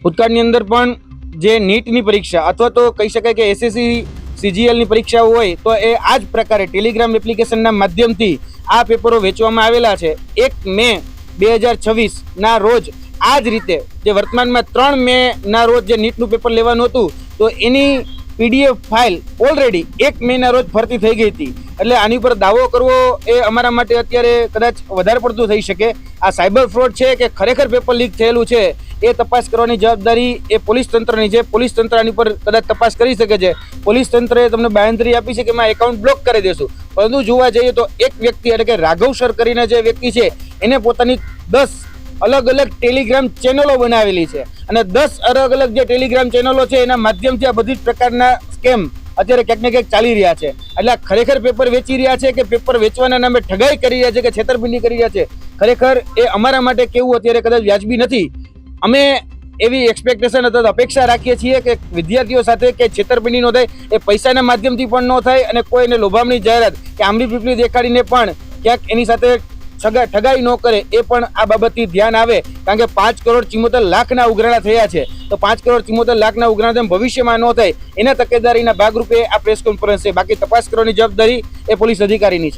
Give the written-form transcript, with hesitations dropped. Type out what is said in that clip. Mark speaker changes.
Speaker 1: ભૂતકાળની અંદર પણ જે નીટની પરીક્ષા અથવા તો કહી શકાય કે એસએસસી સીજીએલની પરીક્ષાઓ હોય તો એ આ જ પ્રકારે ટેલિગ્રામ એપ્લિકેશનના માધ્યમથી આ પેપરો વેચવામાં આવેલા છે. 1 મે 2026ના રોજ આ જ રીતે જે વર્તમાનમાં 3 મેના રોજ જે નીટનું પેપર લેવાનું હતું તો એની પીડીએફ ફાઇલ ઓલરેડી 1 મેના રોજ ભરતી થઈ ગઈ હતી. એટલે આની પર દાવો કરવો એ અમારા માટે અત્યારે કદાચ વધારે પડતું થઈ શકે. આ સાયબર ફ્રોડ છે કે ખરેખર પેપર લીક થયેલું છે એ તપાસ કરવાની જવાબદારી એ પોલીસ તંત્રની છે. પોલીસ તંત્ર આની પર કદાચ તપાસ કરી શકે છે. પોલીસ તંત્રએ તમને બાંયધરી આપી છે કે મેં એકાઉન્ટ બ્લોક કરી દેશું, પરંતુ જોવા જઈએ તો એક વ્યક્તિ એટલે કે રાઘવ સર કરીને જે વ્યક્તિ છે એને પોતાની 10 અલગ અલગ ટેલિગ્રામ ચેનલો બનાવેલી છે અને 10 અલગ અલગ જે ટેલિગ્રામ ચેનલો છે એના માધ્યમથી આ બધી જ પ્રકારના સ્કેમ અત્યારે ક્યાંક ને ક્યાંક ચાલી રહ્યા છે. એટલે ખરેખર પેપર વેચી રહ્યા છે કે પેપર વેચવાના નામે ઠગાઈ કરી રહ્યા છે કે છેતરપિંડી કરી રહ્યા છે, ખરેખર એ અમારા માટે કેવું અત્યારે કદાચ વ્યાજબી નથી. અમે એવી એક્સપેક્ટેશન અથવા અપેક્ષા રાખીએ છીએ કે વિદ્યાર્થીઓ સાથે કે છેતરપિંડી ન થાય, એ પૈસાના માધ્યમથી પણ ન થાય અને કોઈને લોભામણી જાહેરાત કે આમલી પીપલી દેખાડીને પણ ક્યાંક એની સાથે ઠગાઈ ન કરે એ પણ આ બાબતથી ધ્યાન આવે. કારણ કે 5,74,00,000ના ઉઘરાણા થયા છે, તો 5,74,00,000ના ઉઘરાણા ભવિષ્યમાં ન થાય એના તકેદારીના ભાગરૂપે આ પ્રેસ કોન્ફરન્સ છે. બાકી તપાસ કરવાની જવાબદારી એ પોલીસ અધિકારીની છે.